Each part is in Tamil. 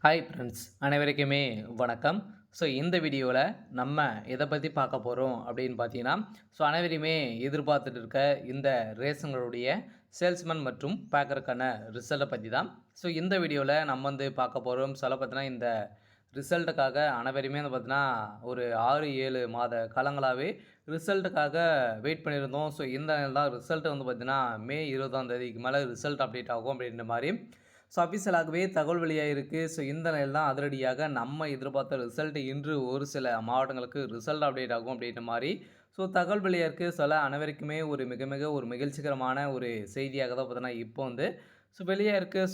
ஹாய் ஃப்ரெண்ட்ஸ் அனைவருக்குமே வணக்கம். இந்த வீடியோவில் நம்ம எதை பற்றி பார்க்க போகிறோம் அப்படின்னு பார்த்தீங்கன்னா, அனைவருமே எதிர்பார்த்துட்டு இருக்க இந்த ரேஷன்களுடைய சேல்ஸ்மேன் மற்றும் பேக்கருக்கான ரிசல்ட்டை பற்றி தான். இந்த வீடியோவில் நம்ம வந்து பார்க்க போகிறோம். பார்த்தீங்கன்னா இந்த ரிசல்ட்டுக்காக அனைவருமே வந்து பார்த்தீங்கன்னா ஒரு 6-7 மாத காலங்களாகவே ரிசல்ட்டுக்காக வெயிட் பண்ணியிருந்தோம். இந்த தான் ரிசல்ட் வந்து பார்த்தீங்கன்னா மே 20ஆம் தேதிக்கு மேலே ரிசல்ட் அப்டேட் ஆகும் அப்படின்ற மாதிரி அஃபிஷியலாகவே தகவல் வெளியாகிருக்கு. இந்த நிலையில் தான் அதிரடியாக நம்ம எதிர்பார்த்த ரிசல்ட் இன்று ஒரு சில மாவட்டங்களுக்கு ரிசல்ட் அப்டேட் ஆகும் அப்படின்ற மாதிரி தகவல் வெளியாயிருக்கு. அனைவருக்குமே ஒரு மிக மிக ஒரு மகிழ்ச்சிகரமான ஒரு செய்தியாக தான் பார்த்தீங்கன்னா இப்போ வந்து வெளியாயிருக்கு.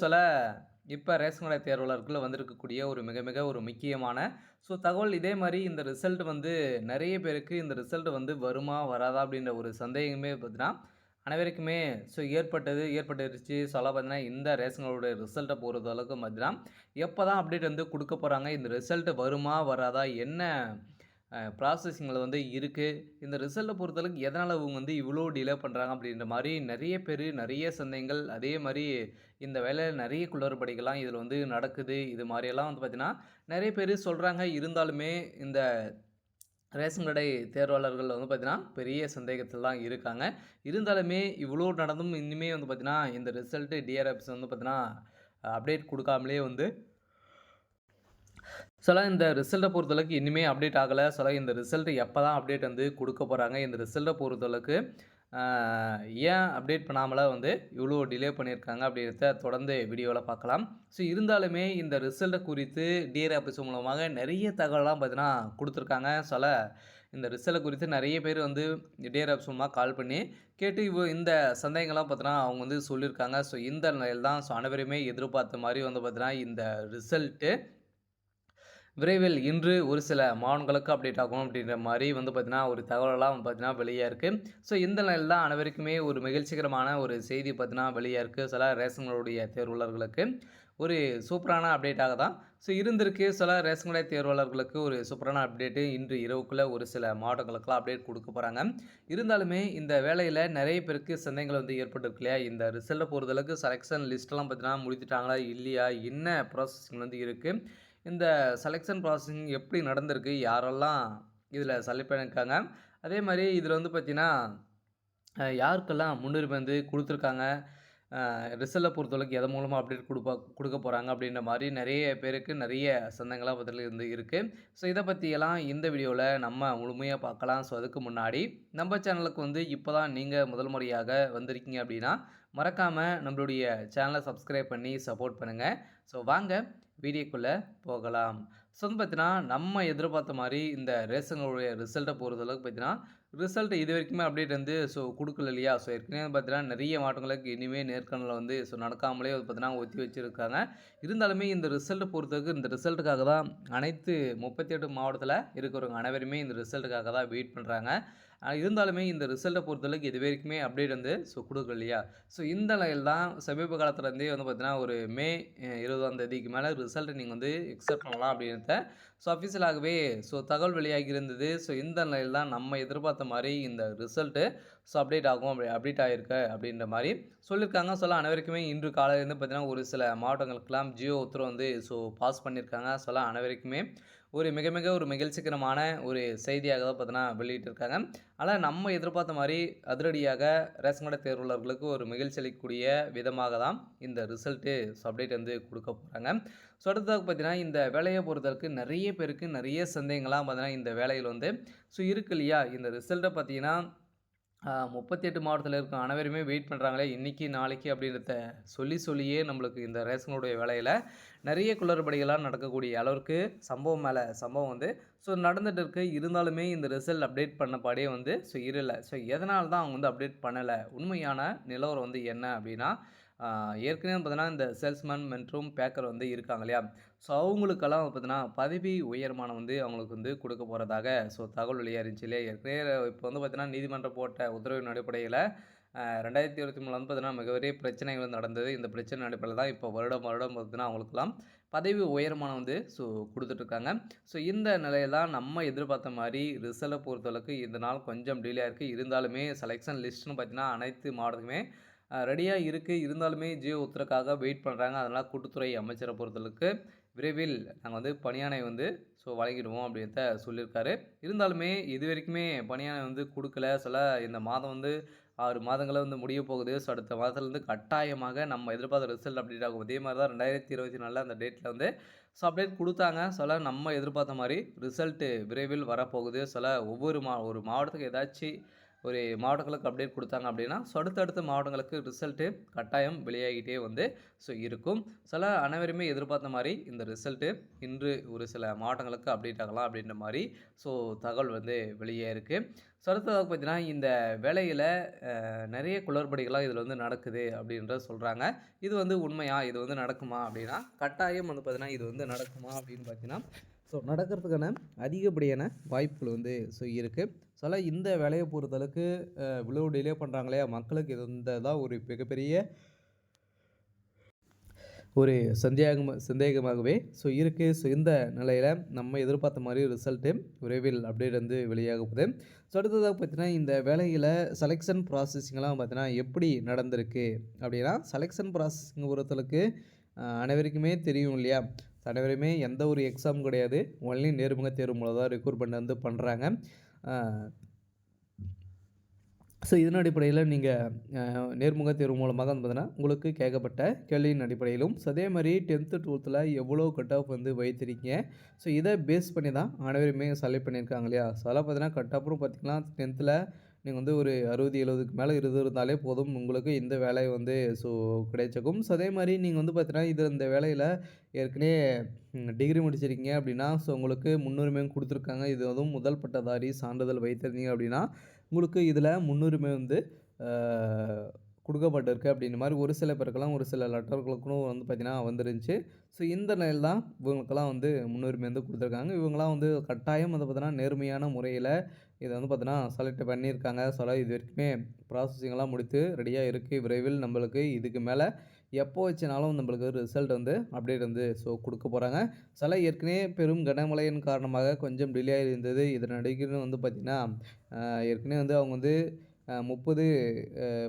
இப்போ ரேஷன் கடை தேர்வாளருக்குள்ள வந்திருக்கக்கூடிய ஒரு மிக மிக ஒரு முக்கியமான தகவல். இதே மாதிரி இந்த ரிசல்ட் வந்து நிறைய பேருக்கு இந்த ரிசல்ட் வந்து வருமா வராதா அப்படின்ற ஒரு சந்தேகமே பார்த்தீங்கன்னா அனைவருக்குமே ஏற்பட்டுருச்சு. பார்த்தீங்கன்னா இந்த ரேஷன் கார்டோட ரிசல்ட்டை பொறுத்த அளவுக்கு பார்த்தீங்கன்னா எப்போ தான் அப்டேட் வந்து கொடுக்க போகிறாங்க, இந்த ரிசல்ட் வருமா வராதா, என்ன ப்ராசஸிங்கில் வந்து இருக்குது, இந்த ரிசல்ட்டை பொறுத்தளவுக்கு எதனால் இவங்க வந்து இவ்வளோ டிலே பண்ணுறாங்க அப்படின்ற மாதிரி நிறைய பேர் நிறைய சந்தேகங்கள். அதே மாதிரி இந்த வேலையில் நிறைய குளறுபடிகள்லாம் இதில் வந்து நடக்குது. இது மாதிரியெல்லாம் வந்து பார்த்திங்கன்னா நிறைய பேர் சொல்கிறாங்க. இருந்தாலுமே இந்த ரேஷன் கடை தேர்வாளர்கள் வந்து பார்த்திங்கன்னா பெரிய சந்தேகத்தில் தான் இருக்காங்க. இருந்தாலுமே இவ்வளோ நடந்தும் இன்னுமே வந்து பார்த்திங்கன்னா இந்த ரிசல்ட்டு டிஆர்எஃப்ஸ் வந்து பார்த்திங்கன்னா அப்டேட் கொடுக்காமலே வந்து இந்த ரிசல்ட்டை பொறுத்தளவுக்கு இன்னுமே அப்டேட் ஆகலை. இந்த ரிசல்ட் எப்போ தான் அப்டேட் வந்து கொடுக்க போகிறாங்க, இந்த ரிசல்ட்டை பொறுத்தளவுக்கு ஏன் அப்டேட் பண்ணாமலாம் வந்து இவ்வளோ டிலே பண்ணியிருக்காங்க அப்படின்றத தொடர்ந்து வீடியோவில் பார்க்கலாம். இருந்தாலுமே இந்த ரிசல்ட்டை குறித்து டிஆர் ஆஃபீஸ் மூலமாக நிறைய தகவலாம் பார்த்தீங்கன்னா கொடுத்துருக்காங்க. இந்த ரிசல்ட் குறித்து நிறைய பேர் வந்து டிஆர் ஆஃபீஸ் மூலமாக கால் பண்ணி கேட்டு இந்த சந்தேகங்கள்லாம் பார்த்தீங்கன்னா அவங்க வந்து சொல்லியிருக்காங்க. இந்த நிலையில் தான் அனைவருமே எதிர்பார்த்த மாதிரி வந்து பார்த்தீங்கன்னா இந்த ரிசல்ட்டு விரைவில் இன்று ஒரு சில மாவட்டங்களுக்கு அப்டேட் ஆகும் அப்படின்ற மாதிரி வந்து பார்த்தீங்கன்னா ஒரு தகவலெல்லாம் வந்து பார்த்தீங்கன்னா வெளியாக இருக்குது. இந்த நிலையில் தான் அனைவருக்குமே ஒரு மகிழ்ச்சிகரமான ஒரு செய்தி பார்த்தீங்கன்னா வெளியாக இருக்குது. ரேஷன்களுடைய தேர்வாளர்களுக்கு ஒரு சூப்பரான அப்டேட்டாக தான் இருந்திருக்கு. ரேஷன் கடை தேர்வாளர்களுக்கு ஒரு சூப்பரான அப்டேட்டு இன்று இரவுக்குள்ளே ஒரு சில மாவட்டங்களுக்கெல்லாம் அப்டேட் கொடுக்க போகிறாங்க. இருந்தாலுமே இந்த வேலையில் நிறைய பேருக்கு சந்தேகங்கள் வந்து ஏற்பட்டுருக்கு இல்லையா, இந்த ரிசல்ட்டை பொறுத்தளவுக்கு செலெக்ஷன் லிஸ்ட்டெல்லாம் பார்த்தீங்கன்னா முடித்துட்டாங்களா இல்லையா, என்ன ப்ராசஸிங் வந்து இருக்குது, இந்த செலெக்ஷன் ப்ராசஸிங் எப்படி நடந்திருக்கு, யாரெல்லாம் இதில் செலக்ட் பண்ணியிருக்காங்க, அதே மாதிரி இதில் வந்து பார்த்திங்கன்னா யாருக்கெல்லாம் முன்னுரிமை வந்து கொடுத்துருக்காங்க, ரிசல்ட்டை பொறுத்தளவுக்கு எதன் மூலமாக அப்டேட் கொடுக்க போகிறாங்க அப்படின்ற மாதிரி நிறைய பேருக்கு நிறைய சந்தேகங்களாக பதில் இருந்து இருக்குது. இதை பற்றியெல்லாம் இந்த வீடியோவில் நம்ம முழுமையாக பார்க்கலாம். அதுக்கு முன்னாடி நம்ம சேனலுக்கு வந்து இப்போ தான் நீங்கள் முதல் முறையாக வந்திருக்கீங்க அப்படின்னா மறக்காமல் நம்மளுடைய சேனலை சப்ஸ்கிரைப் பண்ணி சப்போர்ட் பண்ணுங்கள். வாங்க வீடியோக்குள்ளே போகலாம். வந்து பார்த்தீங்கன்னா நம்ம எதிர்பார்த்த மாதிரி இந்த ரேஷனுடைய ரிசல்ட்டை பொறுத்தளவுக்கு பார்த்தீங்கன்னா ரிசல்ட் இது வரைக்குமே அப்டேட் வந்து கொடுக்கல இல்லையா. ஏற்கனவே பார்த்தீங்கன்னா நிறைய மாவட்டங்களுக்கு இனிமேல் நேர்காணல் வந்து நடக்காமலே வந்து பார்த்தீங்கன்னா ஒத்தி வச்சுருக்காங்க. இருந்தாலுமே இந்த ரிசல்ட்டை பொறுத்தவரைக்கும் இந்த ரிசல்ட்டுக்காக தான் அனைத்து 38 மாவட்டத்தில் இருக்கிறவங்க அனைவருமே இந்த ரிசல்ட்டுக்காக தான் வெயிட் பண்ணுறாங்க. இருந்தாலுமே இந்த ரிசல்ட்டை பொறுத்தளவுக்கு இது வரைக்குமே அப்டேட் வந்து கொடுக்கல இல்லையா. இந்த நிலையில் தான் சமீப காலத்துலேருந்தே வந்து பார்த்தீங்கன்னா ஒரு மே 20ஆம் தேதிக்கு மேலே ரிசல்ட்டை நீங்கள் வந்து எக்ஸப்ட் பண்ணலாம் அப்படின்றத அஃபிஷியலாகவே தகவல் வெளியாகி இருந்தது. இந்த நிலையில் தான் நம்ம எதிர்பார்த்த மாதிரி இந்த ரிசல்ட்டு அப்டேட் ஆகும், அப்டேட் ஆகிருக்கு அப்படின்ற மாதிரி சொல்லியிருக்காங்க. அனைவருக்குமே இன்று காலையிலேருந்து பார்த்தீங்கன்னா ஒரு சில மாவட்டங்களுக்கெல்லாம் ஜியோ உத்தரவு வந்து பாஸ் பண்ணியிருக்காங்க. அனைவருக்குமே ஒரு மிக மிக ஒரு மகிழ்ச்சிகரமான ஒரு செய்தியாக தான் பார்த்தீங்கன்னா வெளியிட்டிருக்காங்க. ஆனால் நம்ம எதிர்பார்த்த மாதிரி அதிரடியாக ரேஷன் கடை தேர்வாளர்களுக்கு ஒரு மகிழ்ச்சி அளிக்கக்கூடிய விதமாக தான் இந்த ரிசல்ட்டு அப்டேட் வந்து கொடுக்க போகிறாங்க. அடுத்ததாக பார்த்தீங்கன்னா இந்த வேலையை பொறுத்தவரைக்கு நிறைய பேருக்கு நிறைய சந்தேகங்கள்லாம் பார்த்தீங்கன்னா இந்த வேலையில் வந்து இருக்கு இல்லையா. இந்த ரிசல்ட்டை பார்த்தீங்கன்னா 38 மாவட்டத்தில் இருக்க அனைவருமே வெயிட் பண்ணுறாங்களே இன்றைக்கி நாளைக்கு அப்படின்றத சொல்லியே நம்மளுக்கு இந்த ரேஷனுடைய வேலையில் நிறைய குளறுபடிகளாக நடக்கக்கூடிய அளவுக்கு சம்பவம் மேலே சம்பவம் வந்து நடந்துகிட்டு இருக்குது. இருந்தாலுமே இந்த ரிசல்ட் அப்டேட் பண்ணப்பாடே வந்து இருலை. எதனால தான் அவங்க வந்து அப்டேட் பண்ணலை, உண்மையான நிலவரம் வந்து என்ன அப்படின்னா ஏற்கனவே பார்த்தீங்கன்னா இந்த சேல்ஸ்மேன் மற்றும் பேக்கர் வந்து இருக்காங்க இல்லையா. அவங்களுக்கெல்லாம் பார்த்தீங்கன்னா பதவி உயர்மானம் வந்து அவங்களுக்கு வந்து கொடுக்க போகிறதாக தகவல் வெளியாக இருந்துச்சு இல்லையா. ஏற்கனவே இப்போ வந்து பார்த்தீங்கன்னா நீதிமன்றம் போட்ட உத்தரவின் அடிப்படையில் 2023 வந்து பார்த்தீங்கன்னா மிகப்பெரிய பிரச்சனைகள் நடந்தது. இந்த பிரச்சனை அடிப்படையில் தான் இப்போ வருடம் பார்த்தீங்கன்னா அவங்களுக்கெல்லாம் பதவி உயர்மானம் வந்து கொடுத்துட்ருக்காங்க. இந்த நிலையில் தான் நம்ம எதிர்பார்த்த மாதிரி ரிசல்ட்டை பொறுத்தளவுக்கு இந்த நாள் கொஞ்சம் டிலே இருக்குது. இருந்தாலுமே செலெக்ஷன் லிஸ்ட்டுன்னு பார்த்தீங்கன்னா அனைத்து மாவட்டத்துக்குமே ரெடியா இருக்கு. இருந்தாலுமே ஜியோ உத்தரவுக்காக வெயிட் பண்றாங்க. அதனால கூட்டுத்துறை அமைச்சர பொறுத்தளவுக்கு விரைவில் நாங்க வந்து பணியாணை வந்து வழங்கிடுவோம் அப்படின்றத சொல்லியிருக்காரு. இருந்தாலுமே இதுவரைக்குமே பணியாணை வந்து குடுக்கல. இந்த மாதம் வந்து 6 மாதங்கள வந்து முடிய போகுது. அடுத்த மாதத்துலருந்து கட்டாயமாக நம்ம எதிர்பார்த்த ரிசல்ட் அப்டேட் ஆகும். இதே மாரி தான் 2024 அந்த டேட்ல வந்து அப்டேட் குடுத்தாங்க. நம்ம எதிர்பார்த்த மாரி ரிசல்ட் விரைவில் வரப்போகுது. ஒவ்வொரு ஒரு மாவட்டத்துக்கு ஏதாச்சு ஒரு மாவட்டங்களுக்கு அப்டேட் குடுத்தாங்க அப்டின்னா, அடுத்தடுத்த மாவட்டங்களுக்கு ரிசல்ட்டு கட்டாயம் வெளியாகிட்டே வந்து இருக்கும். அனைவருமே எதிர்பார்த்த மாரி இந்த ரிசல்ட்டு இன்று ஒரு சில மாவட்டங்களுக்கு அப்டேட் ஆகலாம் அப்டின்ற மாரி தகவல் வந்து வெளியே இருக்கு. அடுத்ததாக பார்த்தீங்கன்னா, இந்த வேலையில நெறைய குளறுபடிகள்லாம் இதில வந்து நடக்குது அப்டின்றத சொல்றாங்க. இது வந்து உண்மையா? இது வந்து நடக்குமா? அப்டின்னா, கட்டாயம் வந்து பார்த்தீங்கன்னா, இது வந்து நடக்குமா? அப்டின்னு பார்த்தீங்கன்னா, நடக்கிறதுக்கான அதிகப்படியான வாய்ப்புகள் வந்து இருக்கு. இந்த வேலைய பொறுத்தளவுக்கு இவ்வளோ டிலே பண்றாங்க இல்லையா? மக்களுக்கு இது இந்த தான் ஒரு மிகப்பெரிய ஒரு சந்தேகமாகவே இருக்கு. இந்த நிலையில நம்ம எதிர்பார்த்த மாரி ரிசல்ட்டு விரைவில் அப்டேட் வந்து வெளியாக போகுது. அடுத்ததாக பார்த்தீங்கன்னா, இந்த வேலையில செலக்ஷன் ப்ராசஸிங்லாம் பார்த்தீங்கன்னா, எப்படி நடந்திருக்கு அப்டின்னா, செலக்ஷன் ப்ராசஸிங் பொறுத்தளவுக்கு அனைவருக்குமே தெரியும் இல்லையா? அனைவருமே எந்த ஒரு எக்ஸாம் கிடையாது. ஒன்லி நேர்முக தேர்வு மூலம் தான் ரெக்ரூட்மெண்ட் வந்து பண்றாங்க. அ இதன் அடிப்படையில நீங்க நேர்முக தேர்வு மூலமாக வந்து பார்த்தீங்கன்னா, உங்களுக்கு கேட்கப்பட்ட கேள்வியின் அடிப்படையிலும், அதே மாரி 10த், 12ல எவ்வளோ கட் ஆஃப் வந்து வைத்திருக்கீங்க. இத பேஸ் பண்ணி தான் அனைவருமே செலக்ட் பண்ணியிருக்காங்க இல்லையா? அதெல்லாம் பார்த்தீங்கன்னா, கட் ஆஃப்னு பார்த்தீங்கன்னா, 10த்ல நீங்க வந்து ஒரு 60, 70க்கு மேல இருந்தாலே போதும். உங்களுக்கு இந்த வேலை வந்து கிடைச்சிக்கும். அதே மாரி நீங்க வந்து பார்த்தீங்கன்னா, இந்த வேலையில ஏற்கனவே டிகிரி முடிச்சிருக்கீங்க அப்படின்னா, உங்களுக்கு முன்னுரிமையும் குடுத்துருக்காங்க. இது அதுவும் முதல் பட்டதாரி சான்றிதழ் வைத்திருந்தீங்க அப்படின்னா, உங்களுக்கு இதில முன்னுரிமை வந்து அ குடுக்கப்பட்டிருக்கு அப்படின்ற மாரி ஒரு சில பேருக்கெல்லாம் ஒரு சில லெட்டர்களுக்கும் வந்து பார்த்தீங்கன்னா வந்துருந்துச்சு. இந்த நிலையில தான் இவங்களுக்கெல்லாம் வந்து முன்னுரிமை வந்து குடுத்துருக்காங்க. இவங்கலாம் வந்து கட்டாயம் வந்து பார்த்தீங்கன்னா, நேர்மையான முறையில இத வந்து பார்த்தீங்கன்னா, செலக்ட் பண்ணியிருக்காங்க. இதுவரைக்குமே ப்ராசஸிங்லாம் முடித்து ரெடியா இருக்கு. விரைவில் நம்மளுக்கு இதுக்கு மேல எப்போ வச்சுனாலும் நம்மளுக்கு ரிசல்ட் வந்து அப்டேட் வந்து குடுக்க போறாங்க. ஏற்கனவே பெரும் கனமழையின் காரணமாக கொஞ்சம் டிலே இருந்தது. இதன் அடிப்படையில வந்து பார்த்தீங்கன்னா, ஏற்கனவே வந்து அவங்க வந்து 30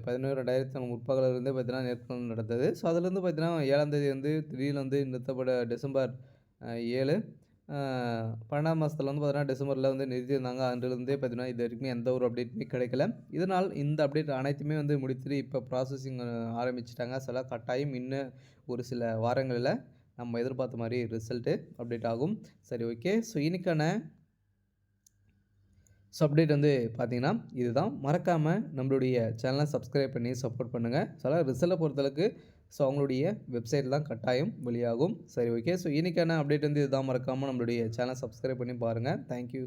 11 2000 முற்பகலிலிருந்தே பார்த்தீங்கன்னா, நேர்காணல் நடந்தது. அதுலேருந்து பார்த்தீங்கன்னா, 7ஆம் தேதி வந்து திடீர்னு வந்து நிறுத்தப்பட டிசம்பர் 7 அ 12ஆம் மாசத்துல வந்து பார்த்தீங்கன்னா, டிசம்பர்ல வந்து நிறுத்தியிருந்தாங்க. அன்றிலிருந்தே பார்த்தீங்கன்னா, இதுவரைக்குமே எந்த ஒரு அப்டேட்டுமே கிடைக்கல. இதனால் இந்த அப்டேட் அனைத்துமே வந்து முடித்துட்டு இப்போ ப்ராசஸிங் ஆரம்பிச்சுட்டாங்க. கட்டாயம் இன்னும் ஒரு சில வாரங்களில நம்ம எதிர்பார்த்த மாரி ரிசல்ட்டு அப்டேட் ஆகும். சரி ஓகே. இன்னைக்கான அப்டேட் வந்து பார்த்தீங்கன்னா, இதுதான். மறக்காம நம்மளுடைய சேனலை சப்ஸ்கிரைப் பண்ணி சப்போர்ட் பண்ணுங்க. ரிசல்ட்ட பொறுத்தளவுக்கு அவங்களுடைய வெப்சைட்ல தான் கட்டாயம் வெளியாகும். சரி ஓகே. இன்னைக்கான அப்டேட் வந்து இதுதான். மறக்காம நம்மளுடைய சேனலை சப்ஸ்கிரைப் பண்ணி பாருங்க. Thank you.